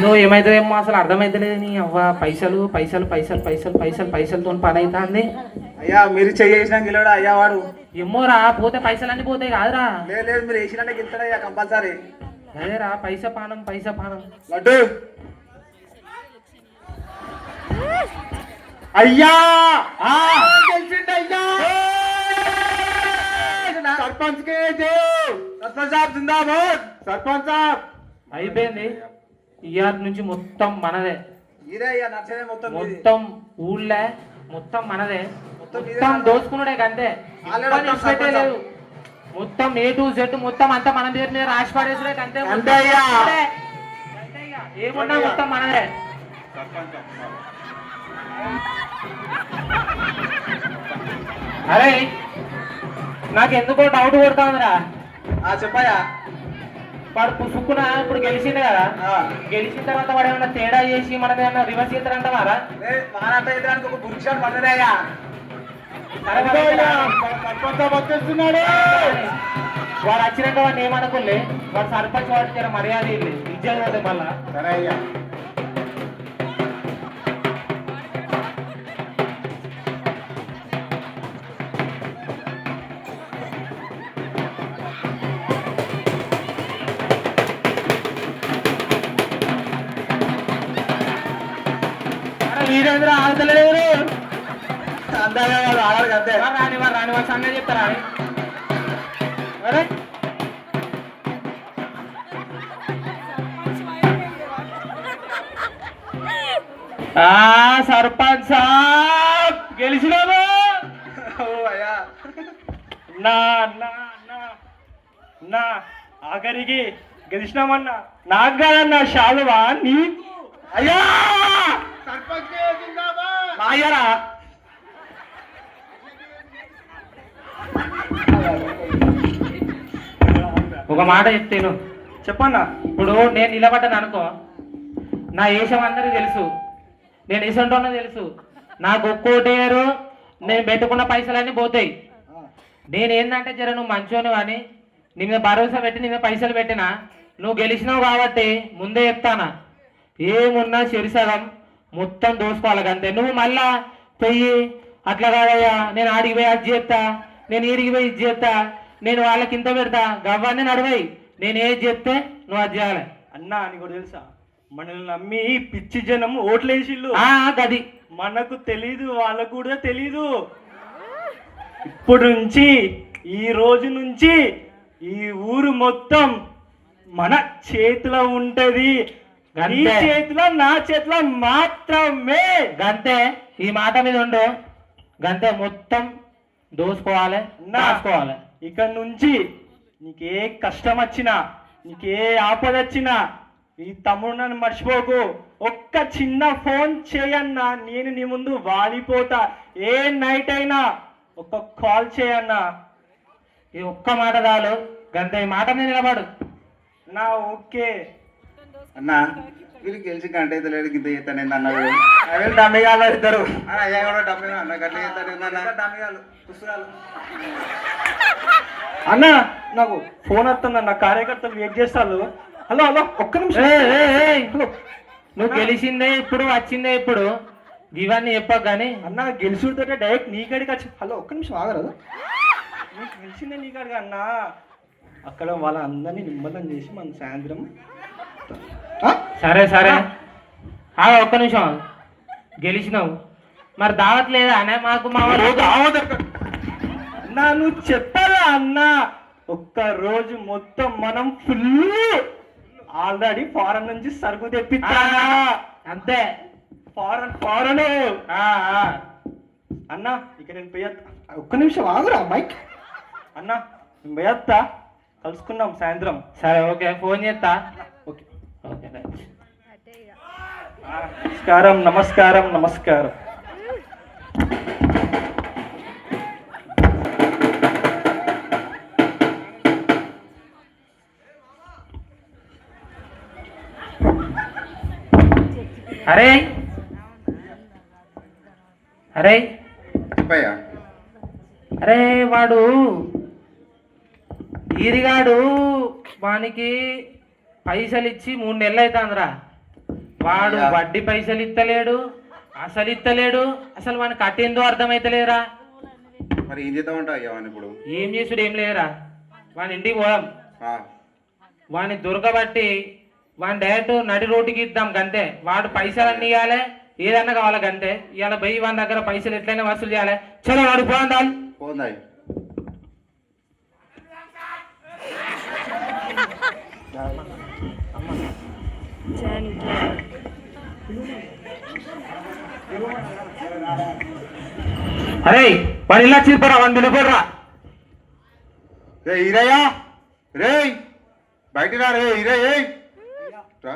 నువ్వు ఏమైతుందేమో అసలు అర్థమైతలేదు నీ అవ్వ పైసలు పైసలు పైసలు పైసలు పైసలు పైసలతో పని అవుతుంది. అయ్యా మీరు చేసినా గెలవడా అయ్యా వాడు ఏమోరా పోతే పైసలన్నీ పోతాయి కాదురా. లేదు మీరు వేసినట్టే గెలుతాడయ్యా కంపల్సరీ. అదేరా పైసా పానం పైసా పానం. లడ్డు అయ్యా గెలిచిండయ్యా. సర్పంచ్ కే జై. సర్పంచ్ సాబ్ జిందాబాద్. సర్పంచ్ సాబ్ అయిపోయింది. ఇయర్ నుంచి మొత్తం మనదే. ఇదే అయ్యా నచ్చదే మొత్తం మొత్తం ఊళ్ళే మొత్తం మనదే. మొత్తం దోచుకున్నాడే అంతే. లేదు మొత్తం A to Z మొత్తం అంతా మన పేరు మీద రాసి పడేసుడే అంతే. ఏమున్నా మొత్తం మనదే. అరే నాకెందుకో డౌట్ కొడుతుందిరా. చెప్పయ్యా. వాడు పుసుక్కున ఇప్పుడు గెలిచింది కదా, గెలిచిన తర్వాత వాడు ఏమన్నా తేడా చేసి మన మీద రివర్స్ చేస్తారంటావారా? మానడానికి ఒక పురుషుడు పడదయ్యా. వాడు వచ్చినాక వాడిని ఏమనుకోలే. వాడు సర్పంచ్ వాడికి జర మర్యాద ఇజ్జత పోతే మళ్ళా. సరే అయ్యా. వీరేంద్ర ఆడతలేదు. అంతగా ఆడాలి అంతే. రాని వాడు సంగతి చెప్తారా? అరే సర్పంచ్ సాబ్ గెలిచినాము. నా ఆఖరికి గెలిచినామన్నా. నాకు కాదన్నా షాలువా నీకు. అయ్యా అయ్యారా ఒక మాట చెప్తాను చెప్పన్నా. ఇప్పుడు నేను నిలబడ్డాను అనుకో, నా వేషం అందరికి తెలుసు, నేను వేసంటోనో తెలుసు. నాకు ఒక్కోటేరు నేను పెట్టుకున్న పైసలన్నీ పోతాయి. నేనేందంటే జర నువ్వు మంచోని అని నీ మీద భరోసా పెట్టి నీ మీద పైసలు పెట్టినా, నువ్వు గెలిచినావు కాబట్టి ముందే చెప్తానా, ఏమున్నా చెరిసగం మొత్తం దోసుకోవాలి అంతే. నువ్వు మళ్ళా పోయి అట్లా కాదయ్యా నేను ఆడికి పోయి అది చేస్తా, నేను ఈడికి పోయి ఇది చేస్తా, నేను వాళ్ళకి ఇంత పెడతా, గవ్వన్నీ నడవాయి. నేను ఏది చెప్తే నువ్వు అది చేయాలి. అన్నా అని కూడా తెలుసా, మనల్ని నమ్మి పిచ్చి జనం ఓట్లేసిళ్ళు. గది మనకు తెలీదు, వాళ్ళకు కూడా తెలీదు. ఇప్పుడు నుంచి ఈ రోజు నుంచి ఈ ఊరు మొత్తం మన చేతిలో ఉంటది. నీ చేతిలో నా చేతిలో మాత్రమే. గంతే, ఈ మాట మీద ఉండు. గంతే, మొత్తం దోసుకోవాలి దాచుకోవాలి. ఇక నుంచి నీకే కష్టం వచ్చినా, నీకే ఆపద వచ్చినా ఈ తమ్ముడు నన్ను మర్చిపోకు. ఒక్క చిన్న ఫోన్ చేయన్నా, నేను నీ ముందు వాలిపోతా. ఏ నైట్ అయినా ఒక్క కాల్ చేయన్నా. ఈ ఒక్క మాట చాలు. గంతే, ఈ మాట మీద నిలబడు. నా ఓకే అన్నా. వీళ్ళు గెలిచి గంట అయితే లేదు గింత చేస్తాను అన్నారు. అవి డమ్మిగాళ్ళు ఇద్దరు. అయ్యా కూడా డమ్మిగా అన్న గట్ల చేస్తాడు. డమ్మిగాళ్ళు పుస్తకాలు. అన్న నాకు ఫోన్ వస్తుందన్న, కార్యకర్తలు వెయిట్ చేస్తారు. హలో హలో ఒక్క నిమిషం. నువ్వు గెలిచిందే ఇప్పుడు, వచ్చిందే ఇప్పుడు, ఇవన్నీ చెప్పకు కానీ. అన్న గెలిచుడితో డైరెక్ట్ నీ కాడికి వచ్చి. హలో ఒక్క నిమిషం ఆగరాదు. నీకు గెలిచిందే నీ కాడిగా అన్న. అక్కడ వాళ్ళ అందరినీ నిమ్మలం చేసి మన సాయంత్రం. సరే సరే ఒక్క నిమిషం. గెలిచినావు మరి దావత్ లేదా అనే మాకు? మా అన్నా నువ్వు చెప్పాలా అన్న, ఒక్క రోజు మొత్తం మనం ఫుల్ ఆల్రెడీ ఫారెన్ నుంచి సరుకు తెప్పిస్తా. అంతే, ఫారెన్ అన్న. ఇక నేను పోయేస్తా. ఒక్క నిమిషం ఆగురా మైక్. అన్న నేను పోయేస్తా, కలుసుకున్నాం సాయంత్రం. సరే ఓకే, ఫోన్ చేస్తా. Okay okay. నమస్కారం నమస్కారం నమస్కారం. అరే అరే చెప్పయ్యా. అరే వాడు ఈరిగాడు వానికి పైసలు ఇచ్చి 3 నెలలు అవుతుందిరా. వాడు అయ్యా. వడ్డీ పైసలు ఇస్తలేడు, అసలు ఇస్తలేడు, అసలు వాడిని కట్టేందో అర్థమైతలేరా. మరి ఏం చేద్దామంటావు అయ్యా వాడిని ఇప్పుడు? ఏం చేసుడు ఏం లేరా, వాని ఇంటికి పోదాం, ఆ, వాడిని దొరకబట్టి వాడిని డైరెక్ట్ నడి రోడ్డుకి ఇద్దాం గంతే. వాడు పైసలు అన్ని ఇవ్వాలి, ఏదన్నా కావాలి గంతే. ఇవాళ పోయి వాని దగ్గర పైసలు ఎట్లయినా వసూలు చేయాలి. చలో వాడు పోదాం. పోందాయి. అరే వాడు ఇలా చీపరా, వాడిని నిలబడరా. రే ఈరయ్యా, రే బయట రా, రే ఈరే రా.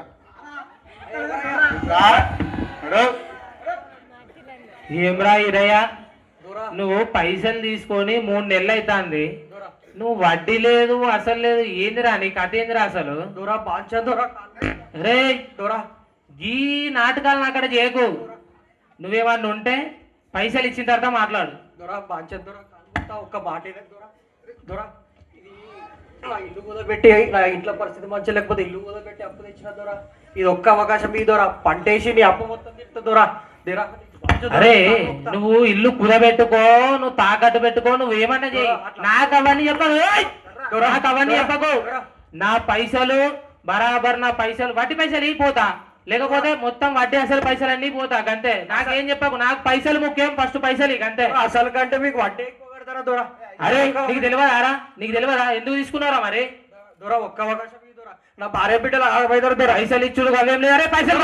రా. అడు. ఏమ్రా ఇరయ్య, నువ్వు పైసలు తీసుకొని 3 నెలలు అవుతుంది, నువ్వు వడ్డీ లేదు అసలు లేదు, ఏందిరా నీ కథ ఏందిరా అసలు? రే ఈ నాటకాలను అక్కడ చేయకు. నువ్వేమన్నా ఉంటే పైసలు ఇచ్చిన తర్వాత మాట్లాడు. ఒక్క మాట నా ఇల్లు కూదబెట్టి, నా ఇంట్లో పరిస్థితి మంచి లేకపోతే ఇల్లు కూదబెట్టి అప్పు తెచ్చిన దొరా, ఇది ఒక్క అవకాశం ఈ దొరా, పంటేసి నీ అప్పు మొత్తం తింటా దొరా. అరే నువ్వు ఇల్లు కుదబెట్టుకో, నువ్వు తాకట్టు పెట్టుకో, నువ్వేమన్నా చెయ్యి, నాకు అవన్నీ చెప్పకు. నాకు అవన్నీ చెప్పకు. నా పైసలు బరాబర్, నా పైసలు వడ్డీ పైసలు పోతా, లేకపోతే మొత్తం వడ్డీ అసలు పైసలు అన్ని పోతా గంతే. నాకేం చెప్పకు, నాకు పైసలు ముఖ్యం, ఫస్ట్ పైసలు గంతే. అసలు కంటే మీకు వడ్డీ ఎక్కువ కడతారా దొరా? అరే నీకు తెలియదారా, నీకు తెలియదా ఎందుకు తీసుకున్నారా మరి? దొరా ఒక్క అవకాశం ఈ దొరా, నా భార్య బిడ్డలు ఆగబోతారు దొరా. పైసలు ఇచ్చుడు అవేం లేదు. అరే పైసలు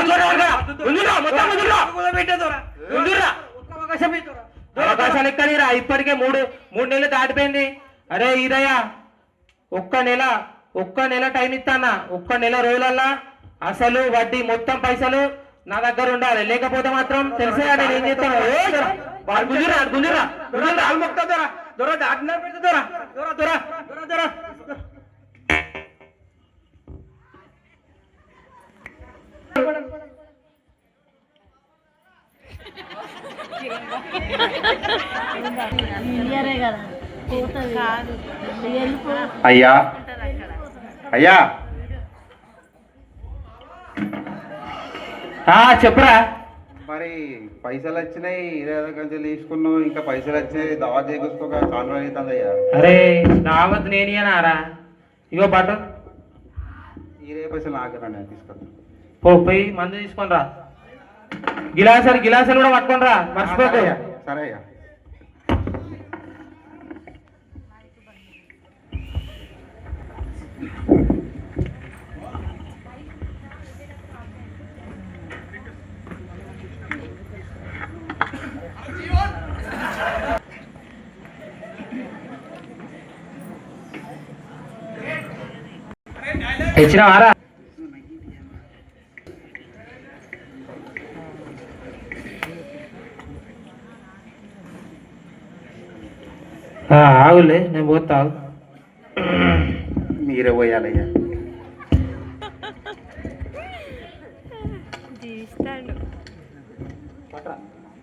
అవకాశాలు ఎక్కడిరా, ఇప్పటికే మూడు నెలలు దాటిపోయింది. అరే ఈరయ్య, ఒక్క నెల టైం ఇస్తానా, ఒక్క నెల రోజులల్లా అసలు వడ్డీ మొత్తం పైసలు నా దగ్గర ఉండాలి, లేకపోతే మాత్రం తెలిసే నేను ఏం చేస్తాను. గుంజురా గుంజురా గుంజురా మొక్తా దొరా, దొరా దాటినా పెడతా దొరా, దొరా దొరా దొరా దొరా. అయ్యా అయ్యా, చెప్పురా. మరి పైసలు వచ్చినాయి, ఇరవై కంచెలు తీసుకున్నావు, ఇంకా పైసలు వచ్చినాయి, దావా చేకూసుకోక కాన్వర్ అవుతుంది అయ్యా. అరే దావత్ నేనియనారా, ఇగో బట్ట ఇరవై పైసలు నాకరండి, తీసుకొస్తా. పోయి మందు తీసుకొని రా, గిలాసులు కూడా పట్టుకొని రా, మర్చిపోకు. సరే అయ్యా. ఇచ్చినావారా? ఆగులే, నేను పోతా. మీరే పోయాలయ్యా.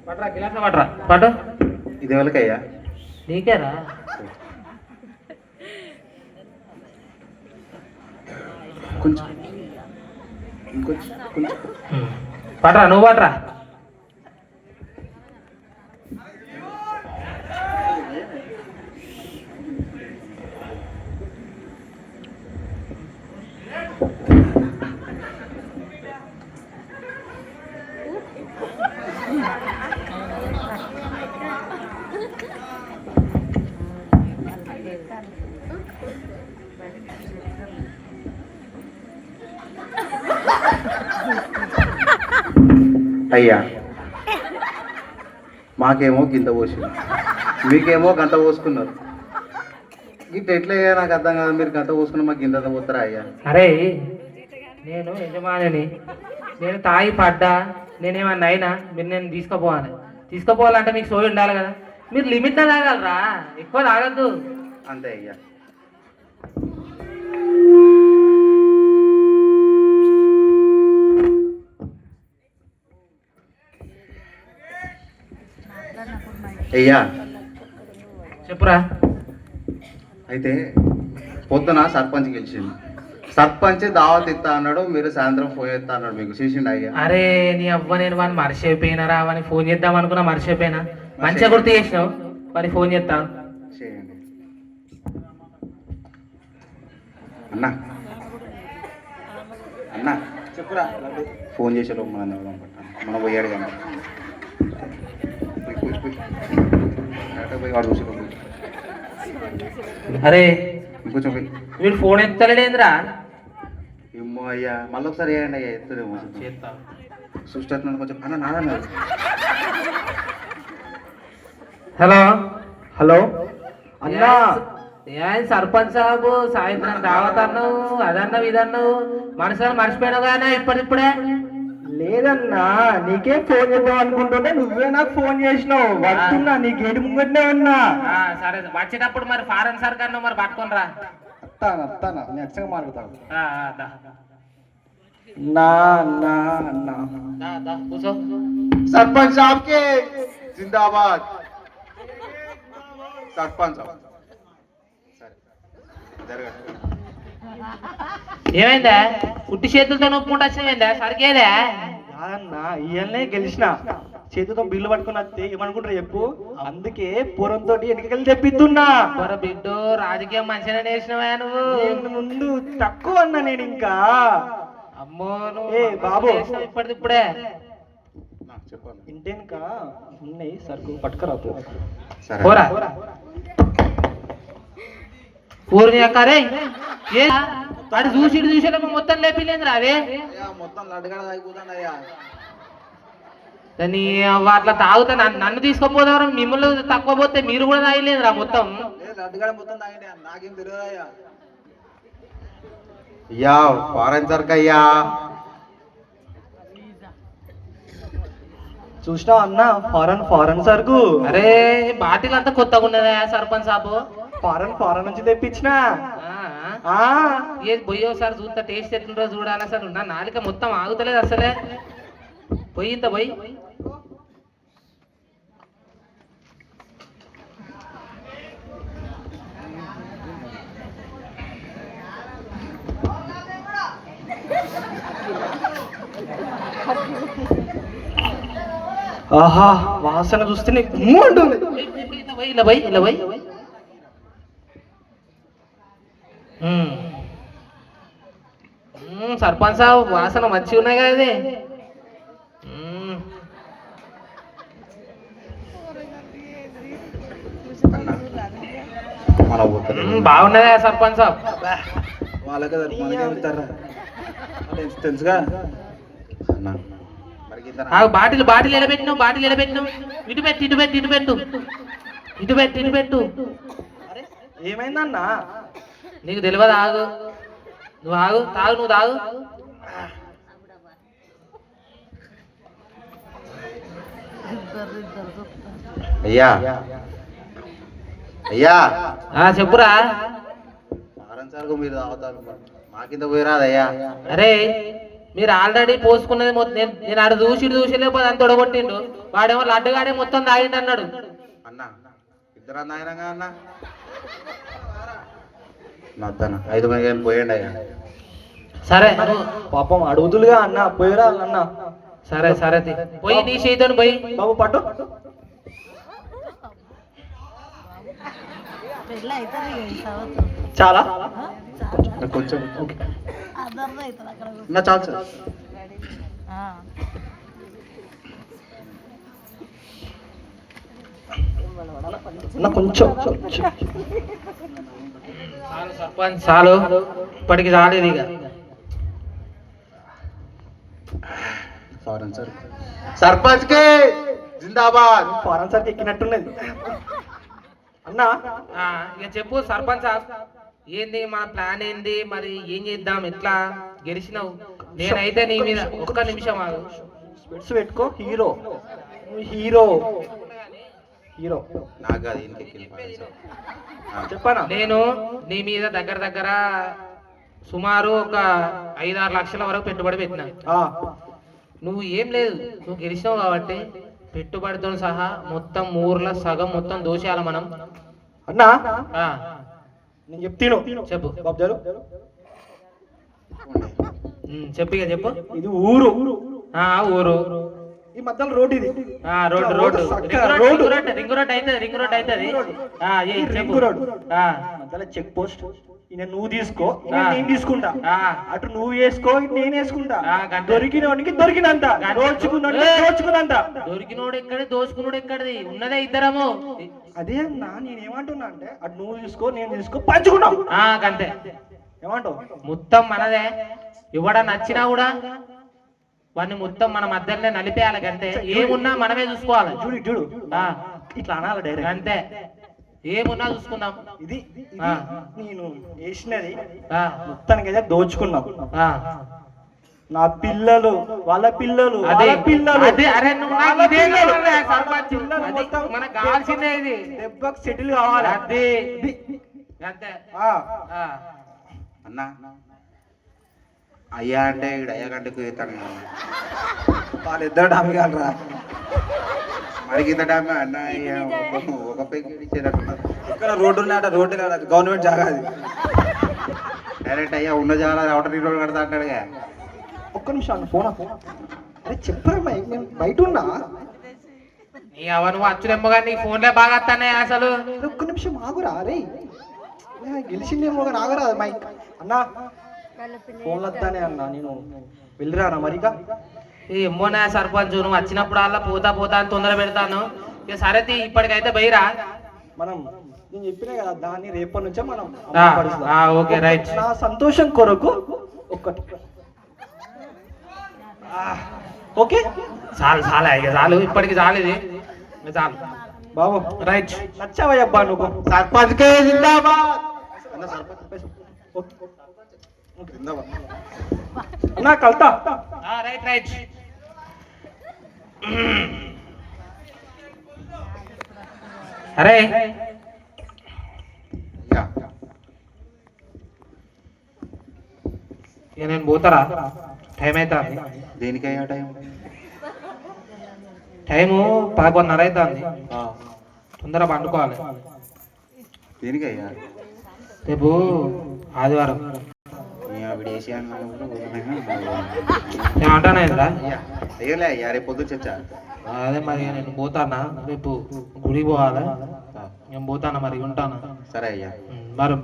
పట్రా గిలాస పట్రా, పట్టు. ఇది ఎవరికయ్యా? నీకేరా? కొంచెం ఇంకొంచెం కొంచెం. పట్రా, నువ్వు పట్రా. అయ్యా మాకేమో గింత పోసింది, మీకేమో గంట పోసుకున్నారు. ఇట్లా ఎట్లా అయ్యా నాకు అర్థం కాదు. మీరు గంట పోసుకున్న మాకు గింత పోతారా అయ్యా? అరే నేను యజమానిని, నేను తాగి పడ్డా, నేనేమన్నా అయినా మీరు నేను తీసుకుపోవాలంటే మీకు సోయి ఉండాలి కదా. మీరు లిమిట్లో తాగలరా, ఎక్కువ తాగద్దు. అంతే అయ్యా. అయ్యా చెప్పురా. అయితే పొద్దున సర్పంచ్ గెలిచింది, సర్పంచ్ దావత్ ఇస్తా అన్నాడు, మీరు సాయంత్రం ఫోన్ చేస్తా అన్నాడు మీకు. చూసిండు అయ్యా. అరే నీ అవ్వ నేను వాడిని మర్చిపోయినారా వాడిని ఫోన్ చేద్దాం అనుకున్నా మర్చిపోయినా. మంచిగా గుర్తు చేసినావు, వాడిని ఫోన్ చేస్తా. చేయండి అన్నా. అన్నా చెప్పురా. ఫోన్ చేసేలో మనం ఎవరం పట్టాను, మనం పోయాడు కానీ పోయి వాడు చూసేలో అరే ఇంకొంచెం పోయి. వీడు ఫోన్ ఎత్తలేడేంద్రా? ఏమో అయ్యా, మళ్ళీ ఒకసారి వేయండి అయ్యా, ఎత్తదేమో. చేస్తా. సృష్టి అవుతున్నాడు కొంచెం. అన్న నాదన్నారు. హలో హలో అన్నా. ఏం సర్పంచ్ సాబు సాయంత్రం దావత్ అన్నావు, అదన్నావు ఇదన్నావు, మనుషులు మర్చిపోయినావు కానీ ఇప్పటిప్పుడే. లేదన్నా, నీకే ఫోన్ చేద్దాం అనుకుంటుంటే నువ్వే నాకు ఫోన్ చేసినావు. వస్తున్నా, నీ గేటు ముంగట్నే ఉన్నా. సరే వచ్చేటప్పుడు మరి ఫారెన్ సర్కార్ మరి పట్టుకొని రా. అత్తానా నేను అచ్చగా మాట్లాడతాను. దా. నా నా నా దా, కూర్చో. सरपंच साहब के जिंदाबाद. सरपंच साहब ఏమైందా? పుట్టి చేతులతో నొప్పుకుంటా వచ్చినవేందా? సరికేదా? కాదన్నా, ఇవన్నీ గెలిచిన చేతితో బిల్లు పట్టుకుని వస్తే ఏమనుకుంటారు చెప్పు. అందుకే పూరంతో ఎన్నికలు తెప్పిస్తున్నా. మరి బిడ్డు రాజకీయం మంచిగా నేర్చినవా నువ్వు? నేను ముందు తక్కువ అన్నా నేను ఇంకా. అమ్మో ఏ బాబు, ఇప్పటిప్పుడే చెప్పండి. ఇంటెనక ఉన్నాయి సరుకు పట్టుకురాపు. పోరా ఊరిని అక్కారే. ఏ వాడు చూసి మొత్తం లేపిలేదురా అవే. మొత్తం లడ్డుగడ తాగిపోతాను అయ్యా. దాన్ని అట్లా తాగుతా నన్ను తీసుకోపోదాం. మిమ్మల్ని తక్కువ పోతే మీరు కూడా తాగలేదురా మొత్తం. లడ్డుగడ మొత్తం తాగండి, నాకేం తెలియదు అయ్యా. అయ్యా ఫారెన్ సర్క్ అయ్యా. చూసినావు అన్న, ఫారెన్ సరుకు. అరే బాటిల్ అంతా కొత్తగా ఉన్నదా సర్పంచ్ సాబు? ఫారెన్ నుంచి తెప్పించిన. ఏది పోయి ఒకసారి చూస్తా, టేస్ట్ ఎట్లుంటో చూడాలి. అసలు నా నాలుక మొత్తం ఆగుతలేదు అసలే. పోయి ఇంత పోయి. ఆహా, వాసన చూస్తేనే గుమ్ము అంటుంది. ఇలా పోయి. సర్పంచ్ సాబ్ వాసన మంచిగా ఉన్నాయి కదా ఇది. బాగున్నదా సర్పంచ్ సాబ్? వాళ్ళకే మనకేమిస్తారా తెలుసుగా. బాటిల్ ఎడబెట్టినావు. ఇటు పెట్టు. ఏమైందన్నా? నీకు తెలియదు, ఆగు. నువ్వు ఆగు, నువ్వు తాగు. అయ్యా చెప్పురా. ఫారెన్ సరుకు మీరు తాగుతారు, మాకింత పోయిరాదయ్యా. అరే మీరు ఆల్రెడీ పోసుకున్నది నేను ఆడ చూసి లేకపోతే అంత తొడగొట్టిండు. వాడేమో లడ్డుగాడే మొత్తం తాగిండు అన్నాడు. అన్న ఇద్దరు నాయనంగా అన్న నద్దన 5 మంది పోయండి అయ్యా. సరే పాపం అడుగుతులుగా అన్న, పోయిరా అన్న. సరే పోయి నీ చేతితో పోయి. బాబు పట్టు. చాలా కొంచెం నా చాలు సార్. కొంచెం సర్పంచ్ చాలు, ఇప్పటికి చాలేదు ఇక. ఫారెన్ సరుకు సర్పంచ్ కే జిందాబాద్. ఫారెన్ సరుకు ఎక్కినట్టున్నది అన్నా. ఇక చెప్పు సర్పంచ్ సాబ్, ఏంది మన ప్లాన్ ఏంది? మరి ఏం చేద్దాం? ఎట్లా గెలిచినావు? నేనైతే నీ మీద ఒక్క నిమిషం ఆగు. స్పెట్స్ పెట్టుకో. హీరో నాకు అది చెప్పనా? నేను నీ మీద దగ్గర సుమారు ఒక 5-6 లక్షల వరకు పెట్టుబడి పెట్టినా. నువ్వు ఏం లేదు, నువ్వు గెలిచినావు కాబట్టి పెట్టుబడితో సహా మొత్తం ఊర్లో సగం మొత్తం దోషాల మనం. అన్నా నేను చెప్తాను, చెప్పు. బాబు చెప్పు ఇక చెప్పు. ఇది ఊరు. ఆ ఊరు. ఈ మధ్యలో రోడ్ ఇది. రోడ్డు రోడ్డు రింగ్ రోడ్ అవుతుంది. రింగ్ రోడ్ మధ్యలో చెక్ పోస్ట్. ఈయన నువ్వు తీసుకో, నేను తీసుకుంటా. అటు నువ్వు వేసుకో, నేను వేసుకుంటా. దొరికినోడికి దొరికినంత, దోచుకున్నంత. దొరికినోడు ఎక్కడి, దోచుకున్నాడు ఎక్కడిది, ఉన్నదే ఇద్దరము. అదే అన్నా నేనేమంటున్నా అంటే, అటు నువ్వు తీసుకో, నేను తీసుకో, పంచుకున్నాం అంతే. ఏమంటావు? మొత్తం మనదే. ఇవ్వడం నచ్చినా కూడా వాడిని మొత్తం మన మధ్యలోనే నలిపేయాలి అంతే. ఏమున్నా మనమే చూసుకోవాలి. చూడు ఇట్లా అనాలి డైరెక్ట్ అంతే. ఏమున్నా చూసుకుందాం. ఇది నేను వేసినది మొత్తానికైతే దోచుకున్నాం. నా పిల్లలు, వాళ్ళ పిల్లలు, మనకు కావాల్సిందే ఇది. దెబ్బకు సెటిల్ కావాలి. అదే అంతే. అన్నా అయ్యా అంటే ఇక్కడ అయ్యా కంటే కుతాను వాళ్ళిద్దరు డామి కాలరా మరి ఇంత డామి అన్న ఒక పైకి ఇచ్చేటట్టున్నారు. ఇక్కడ రోడ్డు ఉన్నాయట, రోడ్డు కాదు గవర్నమెంట్ జాగా అది. డైరెక్ట్ అయ్యా ఉన్న జాగా అవుటర్ రింగ్ రోడ్ కడతా అంటాడుగా. ఒక్క నిమిషం ఫోన్. అరే చెప్పరా నేను బయట ఉన్నా. నువ్వు అచ్చులేమో కానీ నీ ఫోన్లే బాగా వస్తానే అసలు. ఒక్క నిమిషం ఆగురా. అరే గెలిచిందేమో కానీ ఆగురా మైక్ అన్నా. ఫోన్లు వస్తానే అన్నా, నేను వెళ్ళిరానా మరిగా. ఏమోనా సర్పంచ్, నువ్వు వచ్చినప్పుడు అలా పోతా అని తొందర పెడతాను. ఇక సరే ఇప్పటికైతే బయరా. మనం నేను చెప్పినా కదా, దాన్ని రేపటి నుంచే మనం ఓకే రైట్. నా సంతోషం కొరకు ఒక్కటి. ఓకే చాలు ఇక చాలు, ఇప్పటికి చాలు, ఇది చాలు బాబు. రైట్. నచ్చావయ్యబ్బా నువ్వు. సర్పంచ్ అన్నా కల్తా. రైట్. అరే ఇక నేను పోతారా? టైం అవుతా. దేనికయ్యా టైము 11:30 అవుతుంది. తొందర పండుకోవాలి. దేనికయ్యా? రేపు ఆదివారం. ఏమంటానా ఇంద్రా? అయ్యా రేపు పొద్దు చచ్చా. అదే మరి నేను పోతానా, రేపు గుడికి పోవాలి. నేను పోతానా మరి, ఉంటాను. సరే అయ్యా. మరి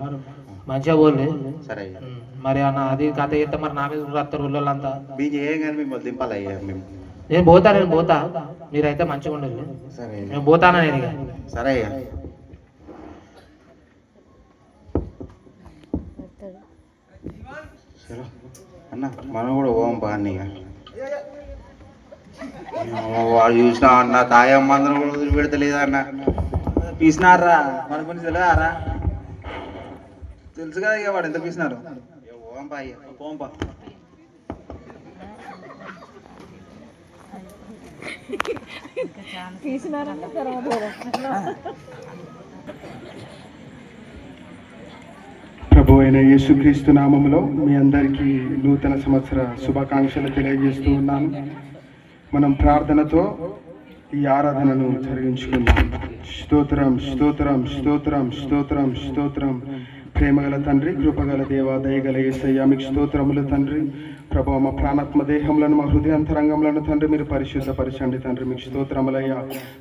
మంచిగా పోలే. సరే అయ్యా. మరి అన్న అది కథ చేస్తే మరి నా మీద వస్తారు ఊళ్ళోళ్ళంతా. మీరు చేయం కానీ మిమ్మల్ని దింపాలయ్యా మేము. నేను పోతా, మీరైతే మంచిగా ఉండదు. సరే నేను పోతానా నేను ఇక. సరే అయ్యా. అన్న మనం కూడా పోం బాగా. వాడు చూసినా అన్న తాయమ్మ అందరం కూడా వదిలి పెడతలేదా అన్న. పీసినారా మన గురించి తెలియదారా? తెలుసు కదా ఇక వాడు ఎంత పీసినారు. పోంపా అయ్యా, పోంపా. ప్రభు అయిన యేసుక్రీస్తు నామములో మీ అందరికీ నూతన సంవత్సర శుభాకాంక్షలు తెలియజేస్తూ ఉన్నాను. మనం ప్రార్థనతో ఈ ఆరాధనను జరిగించుకుందాం. స్తోత్రం ప్రేమగల తండ్రి, కృపగల దేవ, దయగల యేసయ్య, మీకు స్తోత్రములు తండ్రి. ప్రభు మా ప్రాణాత్మ దేహములను, మా హృదయాంతరంగములను తండ్రి మీరు పరిశుద్ధపరచండి తండ్రి. మీకు స్తోత్రములయ్యా.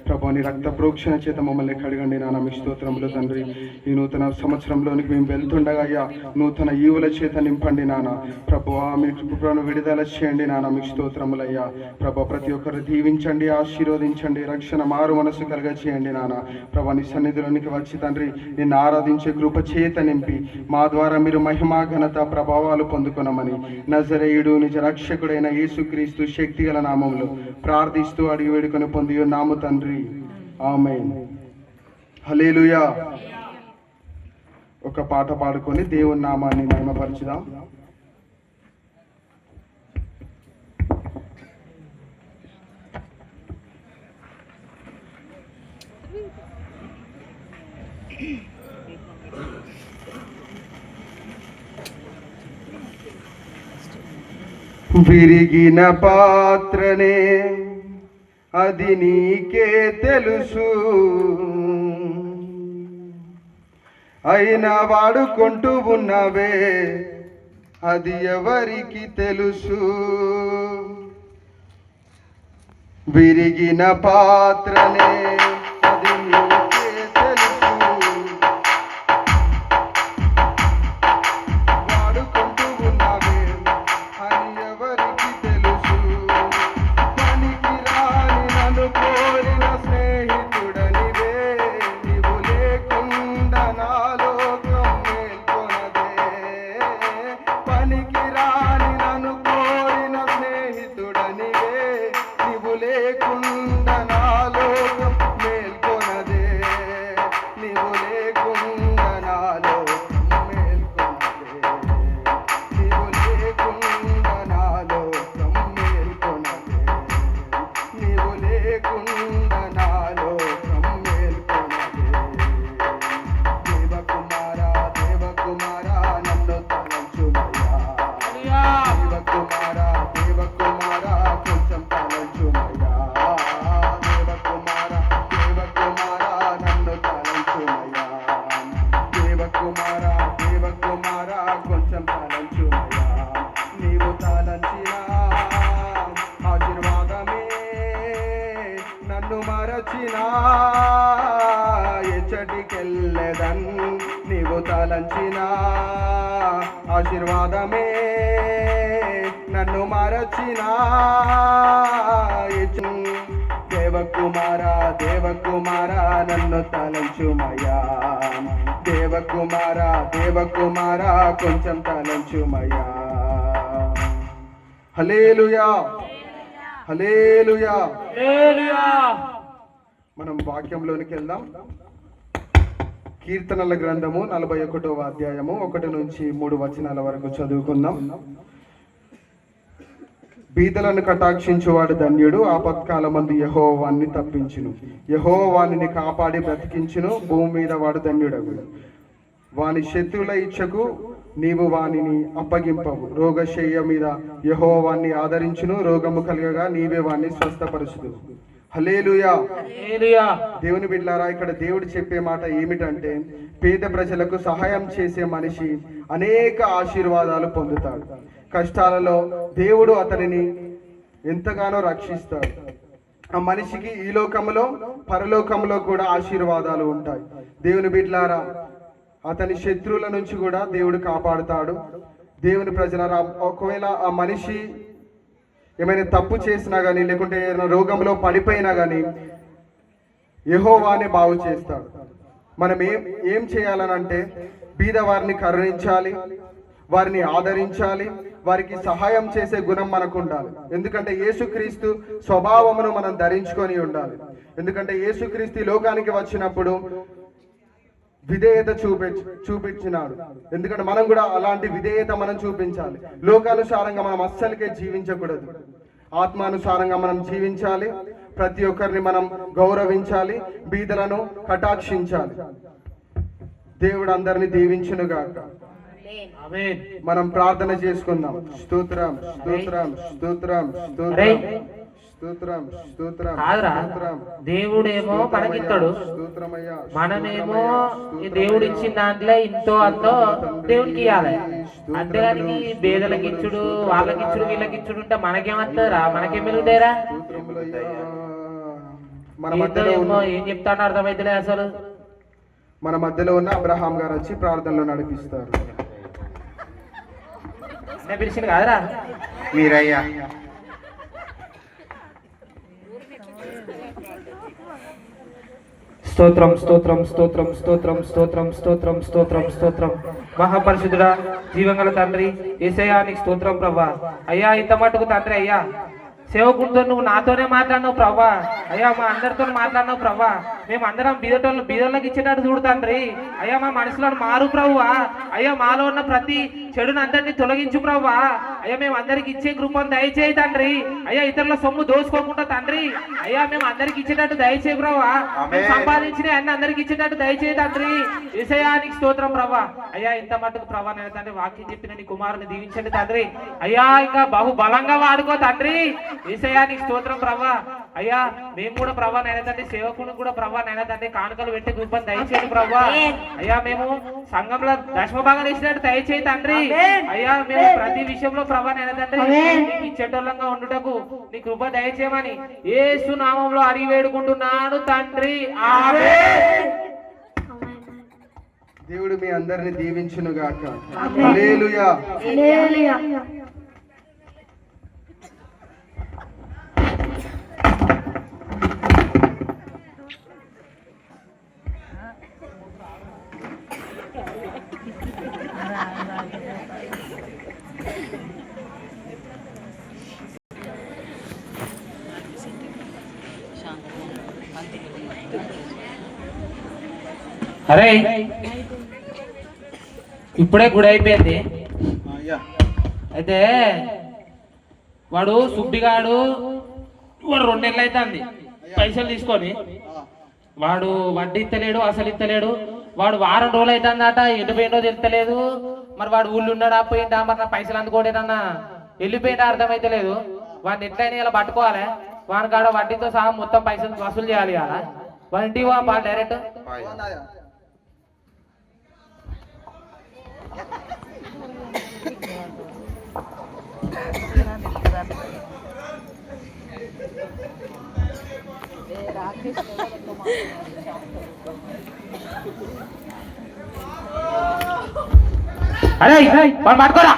ప్రభు నీ రక్త ప్రోక్షణ చేత మమ్మల్ని కడగండి నాన్న. మీకు స్తోత్రములు తండ్రి. ఈ నూతన సంవత్సరంలోనికి మేము వెళ్తుండగా అయ్యా నూతన ఈవుల చేత నింపండి నాన్న. ప్రభు మీ కృపను విడుదల చేయండి నాన్న. మీకు స్తోత్రములయ్యా. ప్రభు ప్రతి ఒక్కరు దీవించండి, ఆశీర్వదించండి, రక్షణ మారు మనసు కలగ చేయండి నాన్న. ప్రభు నీ సన్నిధిలోనికి వచ్చి తండ్రి నిన్ను ఆరాధించే కృప చేత నింపి మా ద్వారా మీరు మహిమా ఘనత ప్రభావాలు పొందుకొనమని నజరేయుడు నిజ రక్షకుడైన యేసుక్రీస్తు శక్తిగల నామములో ప్రార్థిస్తూ అడిగి వేడుకొని పొంది నాము తండ్రి. ఆమేన్. హల్లెలూయా. ఒక పాట పాడుకొని దేవుని నామాన్ని మహిమపరచుదాం. విరిగిన పాత్రనే అది నీకే తెలుసు, అయినా వాడుకుంటూ ఉన్నవే అది ఎవరికి తెలుసు? విరిగిన పాత్రనే అది నీకే తెలుసు. వాడుకుంటూ ఉన్నావే అని ఎవరికి తెలుసు? పనికి రాని నన్ను కోరిన స్నేహితుడనివే, నీవు లేకుండా నా లోకం మేల్కొనదే. పనికి రాని నన్ను కోరిన స్నేహితుడనివే, నీవు లేకుండా నా లోకం మేల్కొనదే. నీవు లేకుండా నా లోకం మేల్కొనదే. నీవు లేకుండా నా లోకం మేల్కొనదే. నీవు లేకుండా నా లోకం మేల్కొనదే. దేవకుమారా దేవకుమారా నన్ను తలంచుమయ్యా. దేవకుమారా దేవకుమారా కొంచెం తలంచుమయ్యా. దేవకుమారా దేవకుమారా నన్ను తలంచుమయ్యా. దేవకుమారా దేవకుమారా కొంచెం తలంచుమయ్యా. నీవు తలంచిన ఆశీర్వాదమే నన్ను మరచిన ఎచ్చటికెళ్ళెదన్. నీవు తలంచిన ఆశీర్వాదమే నన్ను మరచిన దేవకుమారా దేవకుమారా నన్ను తలంచుమయ్యా. దేవకుమారా దేవకుమారా కొంచెం తలంచుమయ్యా. హల్లెలూయా హల్లెలూయా. మనం వాక్యంలోనికి వెళ్దాం. కీర్తనల గ్రంథము 41వ అధ్యాయము 1 నుంచి 3 వచనాల వరకు చదువుకుందాం. బీదలను కటాక్షించువాడు ధన్యుడు, ఆపత్కాలమందు యెహోవాని తప్పించును. యెహోవాని కాపాడి బ్రతికించును, భూమి మీద వాడు ధన్యుడగును. వాని శత్రువుల ఇచ్చకు నీవు వానిని అప్పగింపవు. రోగశయ్య మీద యెహోవాని ఆదరించును, రోగము కలగగా నీవే వాణ్ణి స్వస్థపరచుదు. హల్లెలూయా. దేవుని బిడ్డలారా, ఇక్కడ దేవుడు చెప్పే మాట ఏమిటంటే, పేద ప్రజలకు సహాయం చేసే మనిషి అనేక ఆశీర్వాదాలు పొందుతాడు. కష్టాలలో దేవుడు అతనిని ఎంతగానో రక్షిస్తాడు. ఆ మనిషికి ఈ లోకంలో పరలోకంలో కూడా ఆశీర్వాదాలు ఉంటాయి. దేవుని బిడ్డలారా, అతని శత్రువుల నుంచి కూడా దేవుడు కాపాడుతాడు. దేవుని ప్రజలారా, ఒకవేళ ఆ మనిషి ఏమైనా తప్పు చేసినా కానీ, లేకుంటే ఏదైనా రోగంలో పడిపోయినా కానీ యెహోవానే బాగు చేస్తాడు. మనం ఏం చేయాలనంటే, బీదవారిని కరుణించాలి, వారిని ఆదరించాలి, వారికి సహాయం చేసే గుణం మనకు ఉండాలి. ఎందుకంటే యేసుక్రీస్తు స్వభావమును మనం ధరించుకొని ఉండాలి. ఎందుకంటే యేసుక్రీస్తు లోకానికి వచ్చినప్పుడు విధేయత చూపించినాడు. ఎందుకంటే మనం కూడా అలాంటి విధేయత మనం చూపించాలి. లోకానుసారంగా మనం అస్సలకే జీవించకూడదు. ఆత్మానుసారంగా మనం జీవించాలి. ప్రతి ఒక్కరిని మనం గౌరవించాలి, బీదలను కటాక్షించాలి. దేవుడు అందరిని దీవించునుగాక. మనం ప్రార్థన చేసుకుందాం. స్తోత్రం స్తోత్రం స్తోత్రం స్తోత్రం స్తోత్రం స్తోత్రం కాదురా, దేవుడేమో మనకిస్తాడు, మనమేమో ఈ దేవుడు ఇచ్చిన దాంట్లో ఇంతో అంతో దేవుడికి ఇవ్వాలి. అంతేగాని బేదలకి ఇచ్చుడు, వాళ్ళకి ఇచ్చుడు, వీళ్ళకి ఇచ్చుడు ఉంటే మనకేమవుతుందిరా? మనకేం వెలుగుతాయిరా? ఏం చెప్తాడో అర్థమైతలే అసలు. మన మధ్యలో ఉన్న అబ్రహాం గారు వచ్చి ప్రార్థనలో నడిపిస్తారు. పిలిచింది కాదురా మీరయ్యా. స్తోత్రం స్తోత్రం స్తోత్రం స్తోత్రం స్తోత్రం స్తోత్రం స్తోత్రం స్తోత్రం. మహాపరిశుద్ధుడా, జీవంగల తండ్రి యేసయ్యా, నీకు స్తోత్రం ప్రభా. అయ్యా, ఇంత మటుకు తండ్రి అయ్యా, సేవకుడితో నువ్వు నాతోనే మాట్లాడినావు ప్రభా. అయ్యా, మా అందరితో మాట్లాడినావు ప్రభా. మేము అందరం బీదోళ్ళకి ఇచ్చేటట్టు చూడు తండ్రి. అయ్యా, మా మనసులో మారు ప్రభువా. అయ్యా, మాలో ఉన్న ప్రతి చెడును అంతటిని తొలగించు ప్రభువా. అయ్యా, మేము అందరికి ఇచ్చే కృపను దయచేయి తండ్రి. అయ్యా, ఇతరుల సొమ్ము దోసుకోకుండా తండ్రి. అయ్యా, మేము అందరికి ఇచ్చేటట్టు దయచేయి ప్రభా. సంపాదించిన అన్ని అందరికి ఇచ్చేటట్టు దయచేయి తండ్రి. యేసయ్యా, నీకు స్తోత్రం ప్రభా. అయ్యా, ఇంత మట్టుకు ప్రభా నేను తండ్రి వాక్యం చెప్పిన నీ కుమారుని దీవించండి తండ్రి. అయ్యా, ఇంకా బహు బలంగా వాడుకో తండ్రి. యేసయ్యా, నీకు స్తోత్రం ప్రభా. అయ్యా మేము కూడా ప్రభా నైనా తండ్రి సేవకుని కూడా ప్రభా నైనా తండ్రి కానుకలు పెట్టి కృపను దయచేయండి ప్రభా. అయ్యా మేము సంఘంలో దశమ భాగం ఇచ్చినట్టు దయచేయి తండ్రి. అయ్యా మేము ప్రతి విషయంలో ప్రభా నైనా తండ్రి నీకు ఇచ్చేటోళ్ళంగా ఉండుటకు నీ కృప దయచేయమని యేసు నామంలో అడిగి వేడుకుంటున్నాను తండ్రి. ఆమేన్. దేవుడు మీ అందరిని దీవించును గాక. హల్లెలూయా. అరే ఇప్పుడే గుడి అయిపోయింది. అయ్యా అయితే వాడు సుబ్బిగాడు వాడు 2 నెలలు అవుతుంది పైసలు తీసుకొని. వాడు వడ్డీ ఇస్తలేడు, అసలు ఇస్తలేడు. వాడు వారం రోజులు అవుతుందట, ఎటు పోయిండో తెలుస్తలేదు. మరి వాడు ఊళ్ళు ఉన్నాడా పోయిందా, మరి నా పైసలు అందుకోడేనన్నా వెళ్ళిపోయిందా అర్థమైతలేదు. వాడిని ఎట్లయినా ఇలా పట్టుకోవాలి. వాని కాడ వడ్డీతో సహా మొత్తం పైసలు వసూలు చేయాలి కదా. వాడి ఇంటికి బా డైరెక్ట్. అరే వాడు పట్టుకోరా.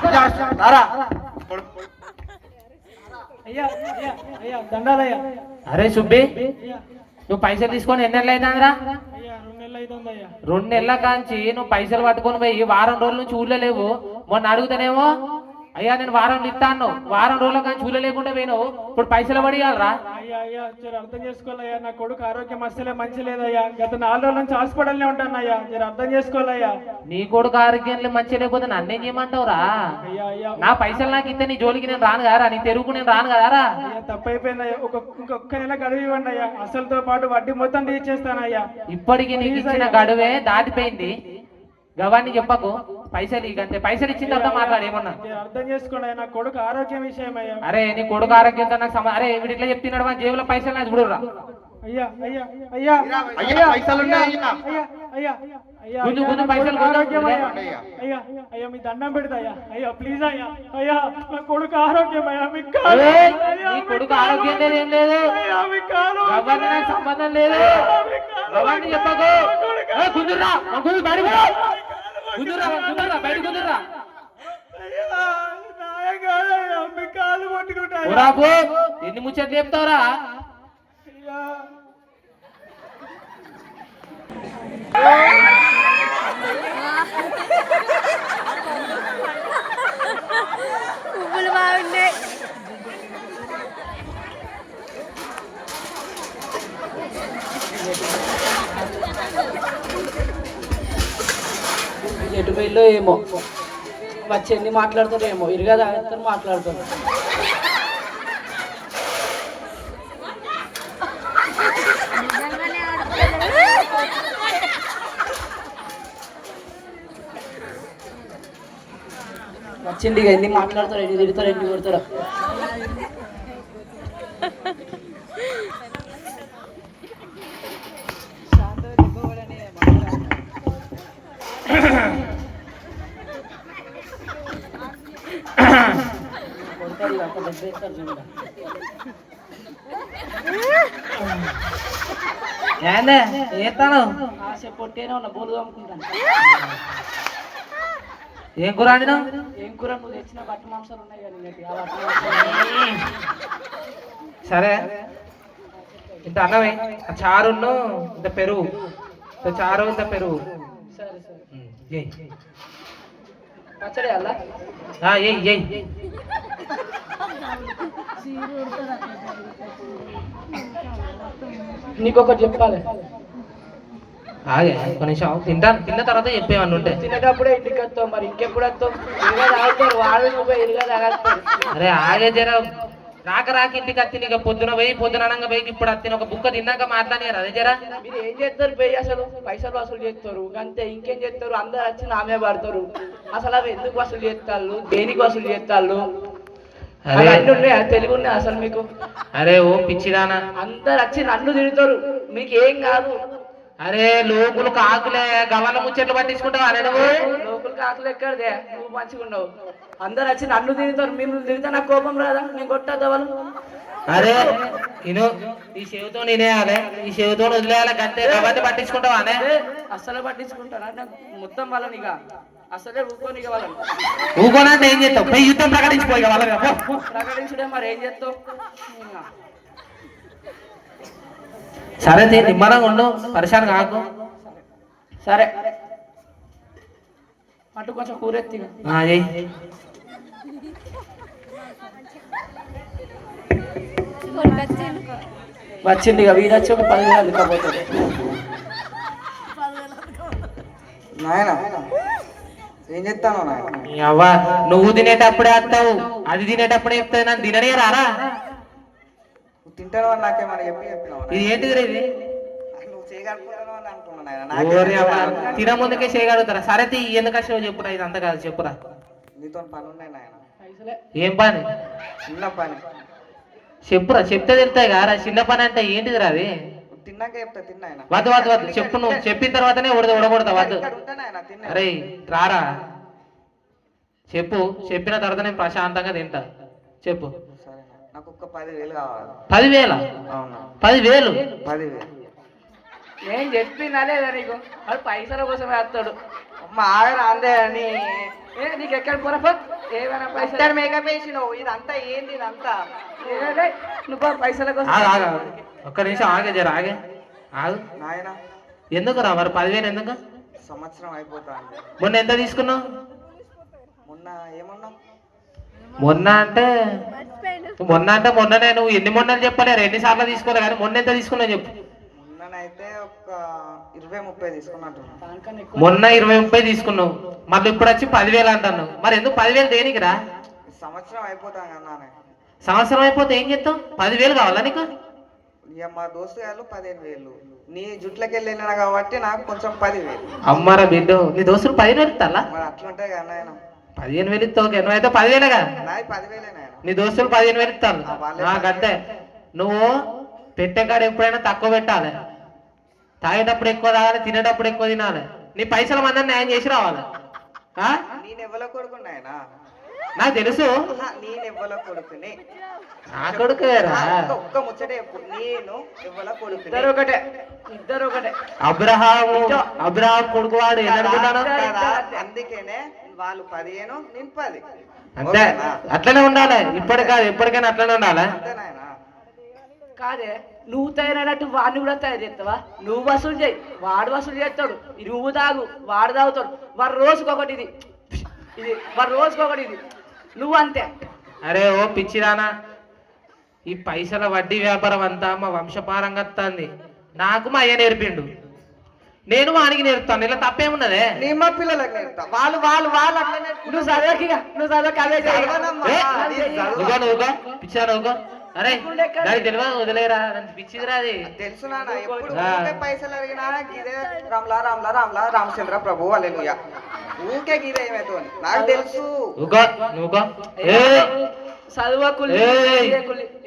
అయ్యా దండాలయ్యా. అరే సుబ్బి నువ్వు పైసలు తీసుకొని ఎన్ని నెలలు అవుతుందిరా? 2 నెలలు అవుతుందయ్యా. 2 నెలల కాంచి నువ్వు పైసలు పట్టుకొని పోయి వారం రోజుల నుంచి ఊళ్ళో లేవు. మొన్న అడుగుతానేమో అయ్యా నేను వారంలో ఇస్తాను, వారం రోజుల కాంచి ఊళ్ళో లేకుండా పోయినావు, ఇప్పుడు పైసలు పడియాలరా? అయ్యా జర అర్థం చేసుకోవాలయ్యా. నా కొడుకు ఆరోగ్యం అస్సలే మంచి లేదయ్యా. గత 4 రోజుల నుంచి హాస్పిటల్నే ఉంటానయ్యా. జర అర్థం చేసుకోవాలయ్యా. నీ కొడుకు ఆరోగ్యం మంచి లేకపోతే నన్నేం చేయమంటావురా? అయ్యా నా పైసలు నాకు ఇస్తే నీ జోలికి నేను రాను కదరా, నీ తెరువుకు నేను రాను కదరా. అయ్యా తప్పైపోయిందయ్యా. ఇంకొక నెల గడువు ఇవ్వండి అయ్యా. అసలుతో పాటు వడ్డీ మొత్తం తీర్చేస్తానయ్యా. ఇప్పటికి నీకు ఇచ్చిన గడువే దాటిపోయింది. గవాన్ని చెప్పకు, పైసలు ఇకంతే. పైసలు ఇచ్చిన తర్వాత మాట్లాడేమన్నా. అర్థం చేసుకోండి. నా కొడుకు ఆరోగ్యం విషయం అయ్యా. అరే నీ కొడుకు ఆరోగ్యంతో నాకు అరే వీడి ఇట్లా చెప్తున్నాడు, మన జేబులో పైసలు నాకు చూడరా. అయ్యా అయ్యా అయ్యా అయ్యా పైసలు ఆరోగ్యం అయ్యా. అయ్యా మీ దండం పెడతాయ్యా. అయ్యా ప్లీజ్ అయ్యా. అయ్యా నా కొడుకు ఆరోగ్యం అయ్యా. మీ నీ కొడుకు ఆరోగ్యం లేదు, ఏం లేదు, గవాన్ని నాకు సంబంధం లేదు. గవాన్ని చెప్పకు. కుదురా బయట కుదురా. ఎన్ని ముచ్చట్లు చెప్తావురా? పువ్వులు బాగున్నాయి. ఎటు పోయిలో ఏమో, వచ్చి ఎన్ని మాట్లాడుతారో ఏమో, ఇరుగా తాగేస్తారు మాట్లాడుతారు. వచ్చింది ఇక ఎన్ని మాట్లాడతారు, ఎన్ని తిడతారు, ఎన్ని కొడతారు. ఏతాను ఆశ పొట్టేనే ఉన్నా, బోలు తోముకుంటాను. ఏం కూర అండి? ఏం కూర? నువ్వు తెచ్చిన బట్ట మాంసాలు ఉన్నాయి కదా. సరే ఇంత అన్నమే, చారును ఇంత పెరుగు, ఇంత చారు ఇంత పెరుగు. సరే సరే. ఏయ్ పచ్చడి అలా ఏయ్ ఏయ్. నీకొకటి చెప్పాలి. ఆగే ఒక నిమిషం తింటాను, తిన్న తర్వాత చెప్పేవన్నీ ఉంటే. తినేటప్పుడే ఇంటికి వస్తావు, మరి ఇంకెప్పుడు వస్తావు? ఇరుగా తాగుతారు వాళ్ళు, నువ్వు ఇరుగా తాగేస్తావు. అరే ఆగే జర రాక ఇంటికి అత్తిని. ఇక పొద్దున పొద్దునంగా పోయి ఇప్పుడు అత్తిని ఒక బుక్క తిన్నాక మాట్లాడారు. అదే జరా మీరు ఏం చేస్తారు? పోయి అసలు పైసలు వసూలు చేస్తారు అంతే, ఇంకేం చేస్తారు? అందరు వచ్చి నామే పడతారు. అసలు అవి ఎందుకు వసూలు చేస్తారు, దేనికి వసూలు చేస్తారు? అరే అన్నీ ఉన్నాయా తెలుగు ఉన్నాయి అసలు మీకు అరే ఓ పిచ్చిదానా, అందరు వచ్చి నన్ను తిడతారు మీకు ఏం కాదు అరే లోకులు కాకులే గవల ముచ్చట్లు పట్టించుకుంటావా అరే నువ్వు? లోకల్ ఆకలి ఎక్కడదే నువ్వు మంచిగా ఉండవు అందరు వచ్చి నన్ను తిడతారు మిమ్మల్ని తిడితే నాకు కోపం రాదా నేను కొట్టద్దా వాళ్ళు అరే ఇను ఈ చెవితో నేనేయాలి, ఈ చెవితో వదిలేయాలి గంటే గవన్ని పట్టించుకుంటావా అనే? అసలే పట్టించుకుంటారా నాకు మొత్తం వాళ్ళని ఇక అసలే ఊరుకోని ఇక వాళ్ళని ఊకోనంటే ఏం చేస్తావు? పోయి యుద్ధం ప్రకటించిపోయి వాళ్ళ మీద పో. ప్రకటించడే మరి ఏం చేస్తావు ఇంకా. సరే నిమ్మరంగా ఉండు, పరిశాన్ కాకు. సరే అటు కొంచెం కూరెత్తి వచ్చింది ఇక వీడొచ్చి ఒక 10,000 అందుకపోతుంది నాయన ఏం చెప్తాను నాయన? అవ్వ నువ్వు తినేటప్పుడే వస్తావు, అది తినేటప్పుడే చెప్తావు, నన్ను తిననే రారా? నువ్వు తింటాను అని నాకేమన్నా చెప్పినావు? ఇది ఏంటిది రే ఇది? నువ్వు చేయగలుగుతాను అని అనుకున్నా ఓరి అవ్వ, నాయన. తిన ముందుకే చేయగలుగుతారా? సరే ఎందుకు వచ్చినావు చెప్పురా, ఇది అంత కాదు చెప్పురా. నీతో పని ఉన్నాయి నాయన, పైసలే ఏం పని? చిన్న పని. చెప్పురా, చెప్తే తెలుస్తాయి కారా. చిన్న పని అంటే ఏంటిదిరా అది? నువ్వు తిన్నాక చెప్తా తిన్నాయన. వద్దు వద్దు వద్దు చెప్పు, నువ్వు చెప్పిన తర్వాతనే ఉడగొడతా వద్దు. ఇక్కడ ఉంటానాయన తిన్నా. అరే రారా చెప్పు, చెప్పిన తర్వాత నేను ప్రశాంతంగా తింటా. చెప్పు. సరే నాకు ఒక్క 10,000 కావాలి. 10,000? అవునా? 10,000? 10,000. నేను చెప్పినా లేదా నీకు వాడు పైసల కోసం వేస్తాడు అమ్మ ఆగరా అందే అని నీకు ఎక్కడ పొరపా ఏమైనా పైసలు మేకప్ వేసినావు. ఇదంతా ఏంది ఇదంతా? నువ్వు పైసల కోసం ఆగు ఆగు ఆగు. ఒక్క నిమిషం ఆగే, జర ఆగే ఆగు. నాయన ఎందుకురా మరి 10,000 ఎందుకు? సంవత్సరం అయిపోతా అండి. మొన్న ఎంత తీసుకున్నావు? మొన్న ఏమన్నావు? మొన్న అంటే మొన్ననే. నువ్వు ఎన్ని మొన్నలు చెప్పలేరు, ఎన్నిసార్లు తీసుకోలే కానీ మొన్న ఎంత తీసుకున్నావు చెప్పు. మొన్ననైతే ఒక 20-30 తీసుకున్నట్టున్నా. దానికన్నా ఎక్కువ మొన్న 20-30 తీసుకున్నావు, మళ్ళీ ఇప్పుడు వచ్చి 10,000 అంటున్నావు. మరి ఎందుకు 10,000 దేనికిరా? సంవత్సరం అయిపోతాం కదా నాన్న. సంవత్సరం అయిపోతే ఏం చేస్తావు? 10,000 కావాలా నీకు? ఇక మా దోస్తు గారు 15,000. నీ జుట్లకి వెళ్ళినా కాబట్టి నాకు కొంచెం 10,000. అమ్మారా బిడ్డ, నీ దోస్తులు 10,000 ఇస్తాలా? మరి అట్లుంటాయి కదా నాయన. 15,000 ఇస్తావు, నువ్వు అయితే 10,000గా. నాది 10,000 నాయన. నీ దోస్తులు 15,000 ఇస్తాను. వాళ్ళే అంతే. నువ్వు పెట్టేకాడ ఎప్పుడైనా తక్కువ పెట్టాలి, తాగేటప్పుడు ఎక్కువ తాగాలి, తినేటప్పుడు ఎక్కువ తినాలి. నీ పైసలు మందరిని న్యాయం చేసి రావాలి. నేను ఎవ్వల కొడుకు నాయన? నాకు తెలుసు, నేను ఎవ్వల కొడుకుని. నా కొడుకురా. ఒక్క ముచ్చటే చెప్పు, నేను ఎవ్వల కొడుకు? ఇద్దరు ఒకటే అబ్రహాం కొడుకు వాడు ఏమనుకుంటాను. అందుకేనే వాళ్ళు 15 నేను 10. అంతే, అట్లనే ఉండాలి. ఇప్పటి కాదు ఎప్పటికైనా అట్లనే ఉండాలి. అంతే నాయన. కాదే నువ్వు తయారైనట్టు వాడిని కూడా తయారు చేస్తావా? నువ్వు వసూలు చేయి, వాడు వసూలు చేస్తాడు. నువ్వు తాగు, వాడు తాగుతాడు. వాడు రోజుకొకటి ఇది వాడు రోజుకొకటి ఇది. నువ్వు అంతే. అరే ఓ పిచ్చిదానా, ఈ పైసల వడ్డీ వ్యాపారం అంతా మా వంశపారంగా వస్తుంది. నాకు మా అయ్య నేర్పిండు, నేను వానికి నేర్పుతాను. ఇలా తప్పేమున్నదే? నీ మా పిల్లలకు నేర్పుతా. వాళ్ళు అట్లనే. నువ్వు చదవకిగా, నువ్వు చదవక అవే చేయి. నువ్వుగా పిచ్చా నువ్వుగా. అరే దానికి తెలియదు, వదిలేరా, పిచ్చిదిరా అది. తెలుసు నాన్న, ఎప్పుడు ఊరికే పైసలు అడిగినా గీదే రామ్లా రామ్లా రామ్లా రామచంద్ర ప్రభు హల్లెలూయా ఊరికే గీదే ఏమైతే నాకు తెలుసు. నువ్వుగా చదువుకులు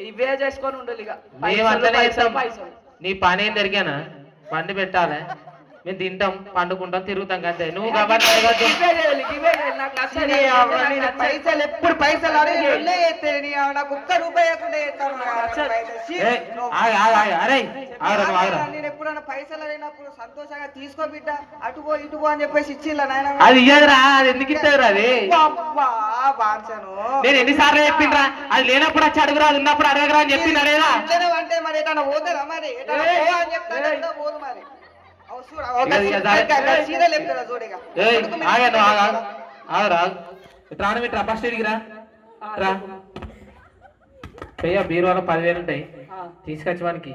ఇవే చేసుకొని ఉండాలి ఇక. మేము అట్లనే చేస్తాం. పైసలు నీ పని ఏం జరిగానా? పండి పెట్టాలి, మేము తింటాం, పండుకుంటాం, తిరుగుతాం అంతే. నువ్వు కాబట్టి ఇవే చేయాలి, ఇవే చేయాలి. నాకు నచ్చని పైసలు ఎప్పుడు పైసలు అడిగి నాకు ఒక్క రూపాయి లేకుండా చేస్తాను. నేను ఎప్పుడైనా పైసలు అడిగినప్పుడు సంతోషంగా తీసుకో బిడ్డ, అటుపో ఇటుపో అని చెప్పేసి ఇచ్చిల్లా నాయన. అది ఇయ్యదురా, అది ఎందుకు ఇస్తావురా అది? బాంచను నేను ఎన్నిసార్లు చెప్పిండ్రా, అది లేనప్పుడు వచ్చి అడుగురా, అది ఉన్నప్పుడు అడగరా అని చెప్పిందా లేదా? అంటే మరి ఎటన్నా పోతుందా? మరి ఎటన్నా పో అని చెప్తాను, పోదు మరి. రానమిట్రా ఫస్ట్ ఇదిగిరా రా. పెయ్య బీరువాలో 10,000 ఉంటాయి, తీసుకొచ్చి వానికి.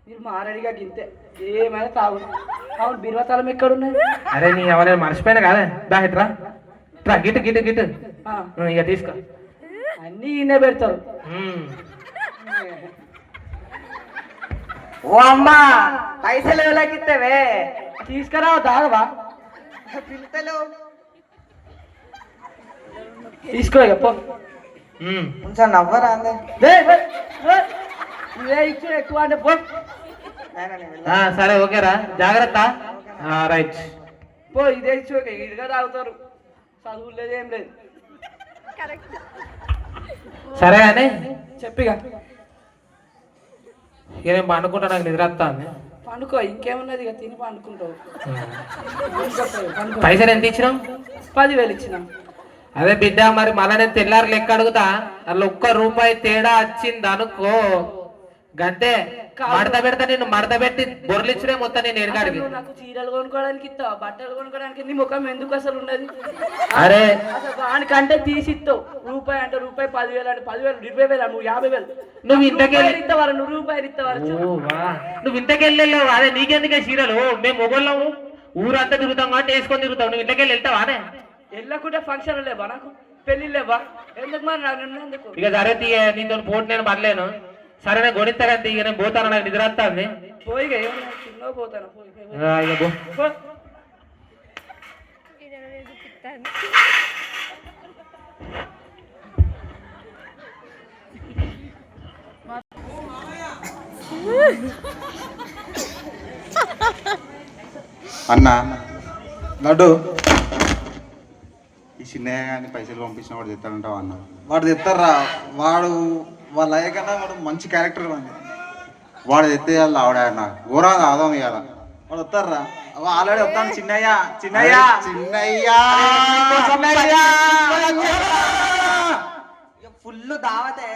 మీరు మారడిగా గింతే ఏమైనా తాగు. అవును బీరువాతాలం ఎక్కడ ఉన్నాయి? అరే నీ ఎవరైనా మర్చిపోయినా కాదా? దా ఇట్రా ఇట్రా, గిట్టు గిట్టు గిట్టు ఇక తీసుకో. అన్ని ఈయనే పెడతారు. ఓ అమ్మా, పైసలు ఎవరికి ఇస్తావే? తీసుకురావు తాగవా? పిలుతలు తీసుకో పో. కొంచెం నవ్వరా అందే ఇదే ఇచ్చి ఎక్కువ అంటే పో సరే ఓకేరా జాగ్రత్త రైట్ పో ఇదే ఇచ్చి ఇదిగా తాగుతారు చదువు లేదు ఏం లేదు సరే అని చెప్పిగా ఇక నేను పండుకుంటా నాకు నిద్ర వస్తుంది పండుకో ఇంకేమున్నది ఇక తిని పండుకుంటావు పైసలు ఎంత ఇచ్చినావు 10,000 ఇచ్చినాం అదే బిడ్డ మరి మళ్ళీ నేను తెల్లారు లెక్క అడుగుతా అలా ₹1 తేడా వచ్చింది అనుకో గంతే మడత పెడతా నేను మడత పెట్టి బొర్లిచ్చినే మొత్తం నేను ఎనకాడికి నువ్వు నాకు చీరలు కొనుక్కోవడానికి ఇస్తావు బట్టలు కొనుక్కోవడానికి నీ ముఖం ఎందుకు అసలు ఉన్నది అరే అసలు దానికంటే తీసి ఇస్తావు రూపాయి అంటే రూపాయి 10,000 అంటే 10,000 20,000 నువ్వు 50,000 నువ్వు ఇంతకెళ్ళి ఇస్తావారు నువ్వు రూపాయలు ఇస్తావారు నువ్వు ఇంతకెళ్ళలేవు అదే నీకెందుకే చీరలు మేము మొగోళ్ళము ఊరంతా తిరుగుతాం కాబట్టి వేసుకొని తిరుగుతావు నువ్వు ఇంతకెళ్ళి వెళ్తావా అనే వెళ్ళకుంటే ఫంక్షన్ లేవా నాకు పెళ్లి లేవా ఎందుకు మరి నాకు ఎందుకు ఇక సరే తీయ నీతో పోటీ నేను పడలేను సరే నేను గొనిస్తాను ఇక నేను పోతాను నాకు నిద్ర వస్తుంది పోయి చిన్న పోతాను పోయి ఇక పో. పో. అన్న లడ్డు ఈ చిన్నయ్య కానీ పైసలు పంపించిన వాడు తెస్తాడంటావు అన్న వాడు తెస్తారా వాడు వాళ్ళ అయ్య కన్నా వాడు మంచి క్యారెక్టర్ వాడు వాడు తెత్తేయాలి ఆవిడ అన్న ఘోరంగా ఆదాం ఇవాళ వాడు వస్తారా ఆల్రెడీ వస్తాను చిన్నయ్య చిన్నయ్య చిన్నయ్య ఫుల్ దావతే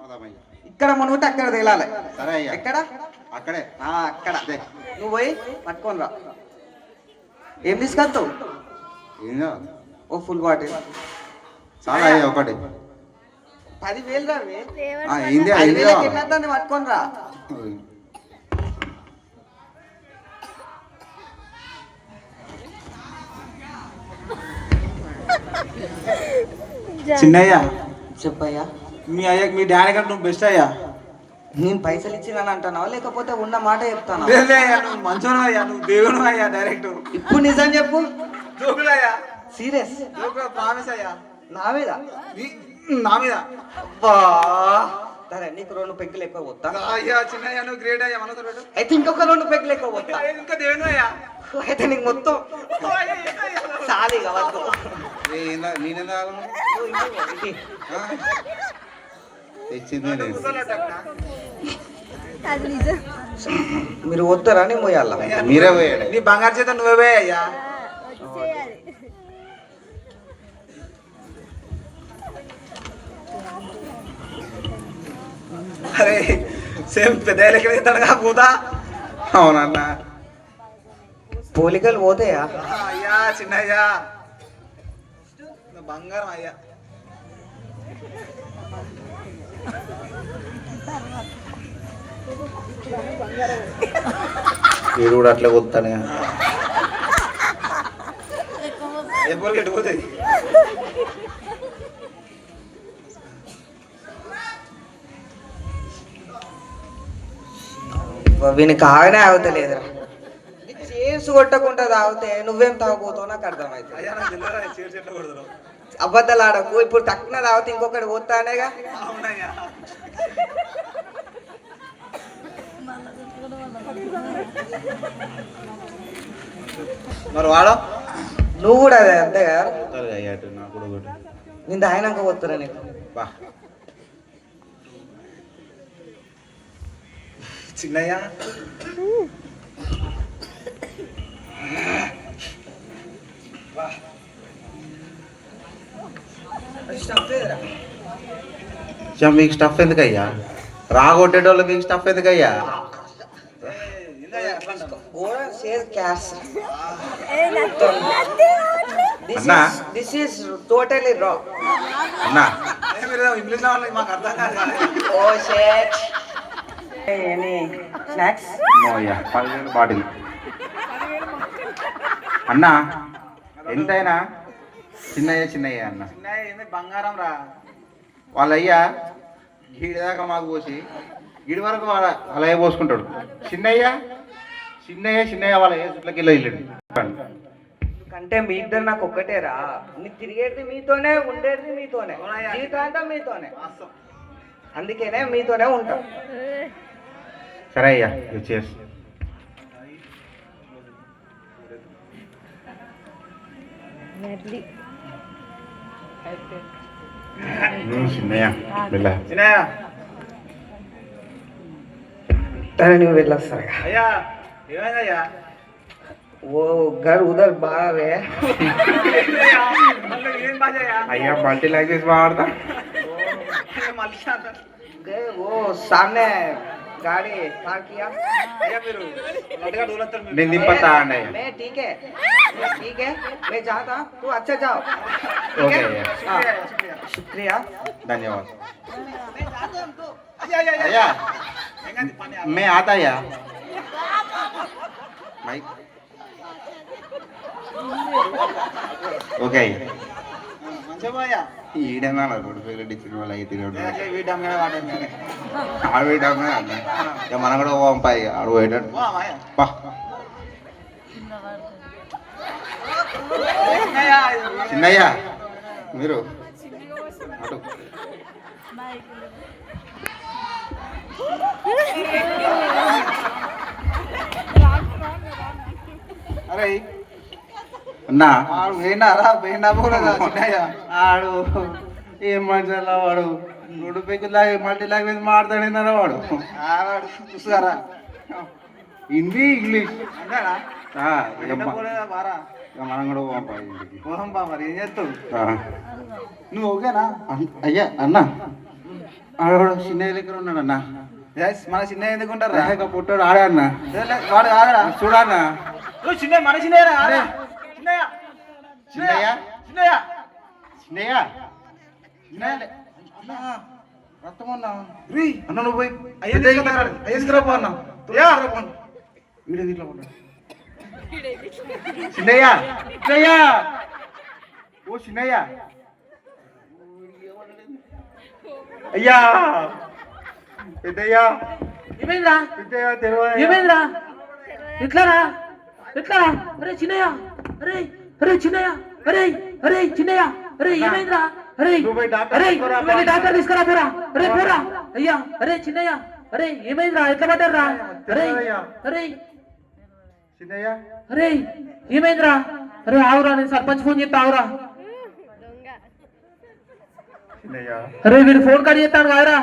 అవుదామయ్య. ఇక్కడ మునుగుతే అక్కడ తేలాలి సరే అయ్యా ఎక్కడ అక్కడే అక్కడ అదే నువ్వు పోయి పట్టుకొని రా ఏం తీసుకొస్తావు ఏం కాదు ఓ ఫుల్ బాటిల్ చాలా అయ్యా ఒకటి 10,000 రావి ఏంది అయింది 5,000 దాన్ని పట్టుకొని రా చిన్నయ్య చెప్పయ్యా మీ అయ్యా మీ డాడీ కంటే నువ్వు బెస్ట్ అయ్యా నేను పైసలు ఇచ్చినాను అంటున్నావా లేకపోతే ఉన్న మాట చెప్తాను అయ్యా నువ్వు మంచోను అయ్యా నువ్వు దేవుడు అయ్యా డైరెక్ట్ ఇప్పుడు నిజం చెప్పు జోకులయ్యా సీరియస్ జోకులు ప్రామిస్ అయ్యా నా మీద నా మీద అబ్బా సరే నీకు 2 పెగ్గులు ఎక్కువ పోతా అయ్యా చిన్నయ్య నువ్వు గ్రేట్ అయ్యా మనతో పెట్టు అయితే ఇంకొక 2 పెగ్గులు ఎక్కువ పోతా ఇంకా దేవుడు అయ్యా అయితే నీకు మొత్తం చాలు ఇక వద్దు నేనేందా తెచ్చింది అది నిజం మీరు వద్దారా నేను పోయాలా మీరే పోయాడు నీ బంగారు చేత నువ్వే అయ్యా వచ్చేయాలి అరే సేమ్ పెద్ద లెక్క ఎత్తాడుగా పూతా అవునన్నా పోలికలు పోతాయా అయ్యా చిన్నయ్యా బంగారం అయ్యా వీడు కూడా అట్లే పోతానే ఎప్పుడు ఎట్టుపోతాయి వీని కాగానే ఆగుతలేదురా చేసి కొట్టకుండా తాగితే నువ్వేం తాగబోతావు నాకు అర్థమైతే అయ్యా నాకు తెలియదా చీర చెట్లు కొడతారు అబద్ధాలు ఆడకు ఇప్పుడు తక్కువ తాగితే ఇంకొకటి పోతానేగా అవునయ్యా మరి వాడు నువ్వు కూడా అదే అంతే కదా అయ్యా నాకు కూడా ఒకటి నేను తాగినాక పోతురా నీకు బా చిన్నయ్య మీకు స్టఫ్ ఎందుకయ్యా రాగొట్టేటోళ్ళు మీకు స్టఫ్ ఎందుకయ్యా అన్నా దిస్ ఈస్ టోటలీ రా అన్నా ఇంగ్లీష్ మాకు అర్థం కాదు ఓ షేట్ ఎనీ స్నాక్స్ అయ్యా 10,000 బాటిల్ అన్నా ఎంతైనా చిన్నయ్య అన్న చిన్నయ్య బంగారం రా వాళ్ళయ్యా గీడి దాకా మాకు పోసి గిడి వరకు వాళ్ళ పోసుకుంటాడు చిన్నయ్య వాళ్ళ చుట్లకి వెళ్ళి కంటే మీ ఇద్దరు నాకు ఒక్కటేరా. నీకు తిరిగేది మీతోనే, ఉండేది మీతోనే, జీవితాంతం మీతోనే. అందుకేనే మీతోనే ఉంటాం. సరే అయ్యా చేసి చిన్నయ్య చిన్నయ్య సరే నువ్వు వెళ్ళొస్తారా? అయ్యా ఏమైందయ్యా? ఓ घर उधर बाहर है. అయ్యా మల్టీ లాంగ్వేజ్ వాడతా. गए वो सामने गाड़ी पार्क किया. నేను దింపతా అండి అయ్యా. मैं ठीक है मैं जाता, तू अच्छा जाओ. ఓకే అయ్యా, शुक्रिया. धन्यवाद अय्या मैं आता या माइक ఓకే అయ్యా. ఈడేనా రోడ్డు పేరు డిస్ట్రిక్ట్ వాళ్ళు అయితే ఆడవేయడమే అన్న. ఇక మనం కూడా పంపాయి ఆడు పోయేటాడు. చిన్నయ్య మీరు అటు అరే అన్నా ఆడు పోయినారా? పోయినా ఆడు ఏం మనిషిలా వాడు నూడు పెక్కులాగా మల్టీ లాంగ్వేజ్ మాట్లాడినారా వాడు చూసారా? హిందీ ఇంగ్లీష్ ఇక మనం కూడా పోంపా మరి ఏం చేస్తావు నువ్వు? ఓకేనా అయ్యా అన్న ఆడు చిన్నయ్య దగ్గర ఉన్నాడు అన్న. మన చిన్నయ్య ఎందుకు ఉంటారు? పుట్టాడు ఆడే అన్న. వాడు ఆడా చూడన్నా చిన్న మన చిన్నయ్య చిన్నయ్య చిన్నయ్య చిన్నయ్య చిన్నయ్య రక్తమన్నా అన్న నువ్వు పోయి అయ్యేసుకురా పో అన్న. వీడియో దీంట్లో ఉంటాడు చిన్నయ్య చిన్నయ్య ఓ చిన్నయ్య అయ్యా పెద్దయ్యా ఏమైందిరా? పెద్దయ్యా తెలియదు. ఏమైందిరా? ఎట్లారా? ఎట్లారా? అరే చిన్నయ్య, అరే అరే చిన్నయ్య, అరే అరే చిన్నయ్య, అరే ఏమైందిరా? అరే అరే వెళ్ళి డాక్టర్ తీసుకురా పోరా. అరే పోరా అయ్యా. అరే చిన్నయ్య, అరే ఏమైందిరా? ఎట్లా పడ్డారా? అరే అరే చిన్నయ్య అరే ఏమైందిరా? అరే ఆవురా, నేను సర్పంచ్ ఫోన్ చేస్తా ఆవురా. చిన్నయ్య అరే వీడు ఫోన్ కట్ చేస్తాను కాదురా.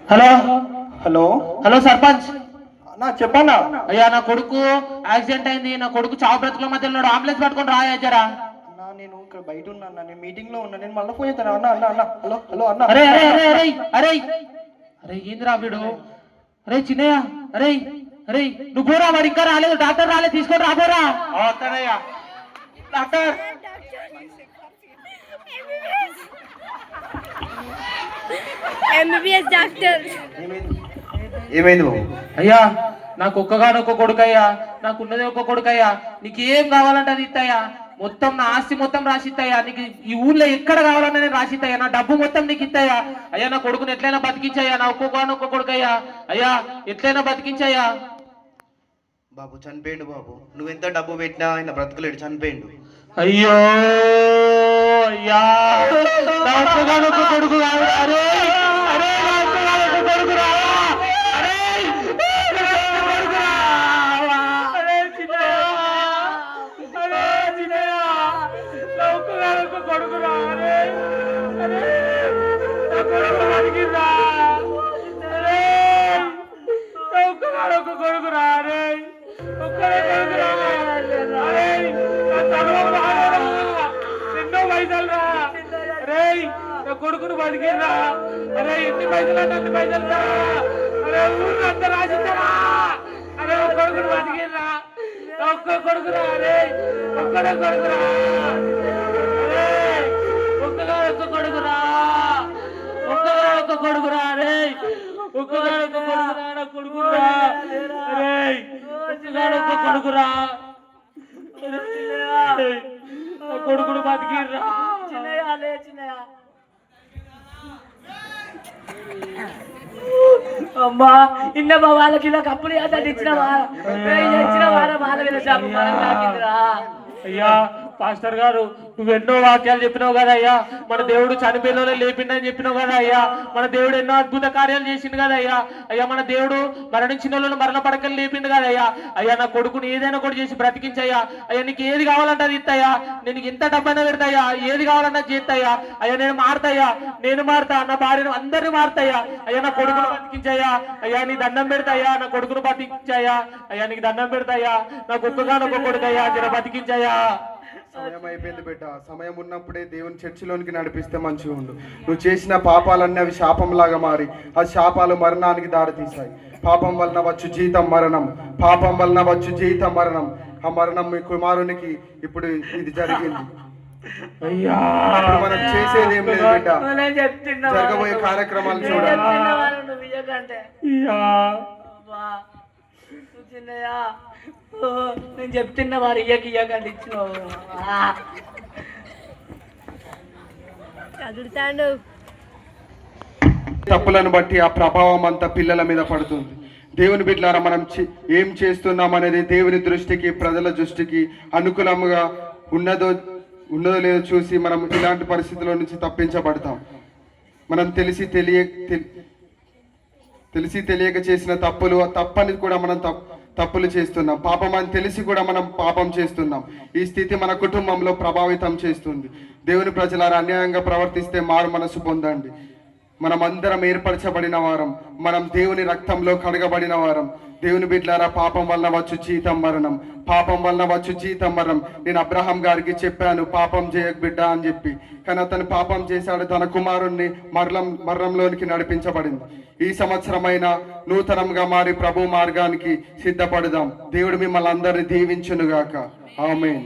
హలో హలో హలో సర్పంచ్ నా చెప్పన్నా. అయ్యా నా కొడుకు యాక్సిడెంట్ అయింది. నా కొడుకు చావు బ్రతుకుల మధ్య ఉన్నాడు. అంబులెన్స్ పట్టుకొని రాయా జరా. అన్నా నేను ఇక్కడ బయట ఉన్నా అన్న, నేను మీటింగ్ లో ఉన్నా, నేను మళ్ళీ ఫోన్ చేస్తాను. అన్న అన్న అన్న హలో హలో అన్న. అరే అరే అరే అరే అరే అరే ఏందిరా వీడు? అరే చిన్నయ్య, అరే అరే నువ్వు పోరా, వాడు ఇంకా రాలేదు, డాక్టర్ రాలేదు, తీసుకొని రాబోరా. వస్తానయ్యా డాక్టర్. MBBS doctor. ఏమైంది బాబు? అయ్యా నాకు ఒక్కగానొక్క కొడుకయ్యా, నాకున్నదే ఒక్క కొడుకయ్యా. నీకు ఏం కావాలంటే అది ఇస్తాయా. మొత్తం నా ఆస్తి మొత్తం రాసిస్తాయా. నీకు ఈ ఊర్లో ఎక్కడ కావాలన్నా నేను రాసిస్తాయా. నా డబ్బు మొత్తం నీకు ఇస్తాయా. అయ్యా నా కొడుకుని ఎట్లయినా బతికించాయా. నా ఒక్కొక్క కొడుకయ్యా. అయ్యా ఎట్లయినా బతికించాయా. బాబు చనిపోయిండు బాబు. నువ్వెంత డబ్బు పెట్టినా ఆయన బ్రతకలేడు, చనిపోయిండు. అయ్యో అయ్యా నా ఒక్కగానొక్క కొడుకు కాదు. అరే అరే నా ఒక్కగానొక్క కొడుకు రా. అరే అరే చిన్నయ్య, అరే చిన్నయ్య నా ఒక్కగానొక్క కొడుకు రా. అరే అరే నా కొడుకు బతికిరా. అరే నా ఒక్కగానొక్క కొడుకు రా. అరే ఒక్కడే కొడుకు రా. అరే నా చదువు బాగా ఎన్నో పైసలు రా. అరే నా కొడుకును బతికిరా. అరే ఎన్ని పైసలు అంటే అన్ని పైసలు రా. అరే ఊరు అంతా రాసిస్తారా. అరే ఒక కొడుకును బతికిరా. ఒక్క కొడుకు రా. అరే ఒక్కడే కొడుకు రా. అరే ఒక్కగా ఒక్క కొడుకు రా. ఒక్కగా ఒక్క కొడుకు రా. అరే ఒక్కగా ఒక్క కొడుకు రా. నా కొడుకు రా. అరే ఒక్కగా ఒక్క కొడుకు రా. నా కొడుకును బతికిర్రా. చిన్నయ్య లే చిన్నయ్య. అమ్మా ఇన్నమ్మా వాళ్ళకి ఇలా కప్పులు అతను ఇచ్చిన వారం వాళ్ళ మీద శాపం మనం తాకిందిరా. అయ్యా పాస్టర్ గారు నువ్వు ఎన్నో వాక్యాలు చెప్పినావు కదా అయ్యా, మన దేవుడు చనిపోయిన లేపిండని చెప్పినావు కదా అయ్యా, మన దేవుడు ఎన్నో అద్భుత కార్యాలు చేసిండు కదా అయ్యా. అయ్యా మన దేవుడు మరణించిన వాళ్ళని మరణ పడకలు లేపిండు కదా అయ్యా. అయ్యా నా కొడుకుని ఏదైనా కూడా చేసి బ్రతికించయ్యా. అయ్యా నీకు ఏది కావాలంటే అది ఇస్తాయా, నేను ఎంత డబ్బైనా పెడతాయా, ఏది కావాలన్నా చేస్తాయా. అయ్యా నేను మారుతాయా, నేను మారుతా, నా భార్యను అందరిని మారుతాయా. అయ్యా నా కొడుకును బతికించాయా. అయ్యా నీ దండం పెడతాయా, నా కొడుకును బతికించాయా. అయ్యా నీకు దండం పెడతాయా, నా ఒక్కగానొక్క కొడుకయ్యా, జర బతికించాయా. సమయం అయిపోయింది బిడ్డ. సమయం ఉన్నప్పుడే దేవుని చర్చిలోనికి నడిపిస్తే మంచిగా ఉండు. నువ్వు చేసిన పాపాలన్నీ అవి శాపంలాగా మారి ఆ శాపాలు మరణానికి దారితీశాయి. పాపం వలన వచ్చు జీతం మరణం, పాపం వలన వచ్చు జీతం మరణం. ఆ మరణం మీ కుమారునికి ఇప్పుడు ఇది జరిగింది. అయ్యా ఇప్పుడు మనం చేసేది ఏం లేదు బిడ్డ. నేను చెప్తున్నా జరగబోయే కార్యక్రమాలు చూడాలి. నువ్వు ఇయ్యకంటే అయ్యా అబ్బా, నువ్వు చిన్నయ్యా, ఓ, నేను చెప్తున్నా వారు ఇయ్యకంటే ఇచ్చినావు. చదువుతాడు. తప్పులను బట్టి ఆ ప్రభావం అంతా పిల్లల మీద పడుతుంది. దేవుని బిడ్డలారా మనం ఏం చేస్తున్నాం అనేది దేవుని దృష్టికి ప్రజల దృష్టికి అనుకూలంగా ఉన్నదో లేదో చూసి మనం ఇలాంటి పరిస్థితుల నుంచి తప్పించబడతాం. మనం తెలిసి తెలియక చేసిన తప్పులు, ఆ తప్పని కూడా మనం తప్పులు చేస్తున్నాం. పాపం అని తెలిసి కూడా మనం పాపం చేస్తున్నాం. ఈ స్థితి మన కుటుంబంలో ప్రభావితం చేస్తుంది. దేవుని ప్రజలారా అన్యాయంగా ప్రవర్తిస్తే మారు మనసు పొందండి. మనం అందరం ఏర్పరచబడిన వారం, మనం దేవుని రక్తంలో కడగబడిన వారం. దేవుని బిడ్డలారా పాపం వలన వచ్చు జీతం మరణం, పాపం వలన వచ్చు జీతం మరణం. నేను అబ్రహాం గారికి చెప్పాను పాపం చేయకు బిడ్డ అని చెప్పి, కానీ అతను పాపం చేశాడు. తన కుమారుణ్ణి మరణంలోనికి నడిపించబడింది. ఈ సంవత్సరమైన నూతనంగా మారి ప్రభు మార్గానికి సిద్ధపడదాం. దేవుడు మిమ్మల్ని అందరినీ దీవించునుగాక. ఆమేన్.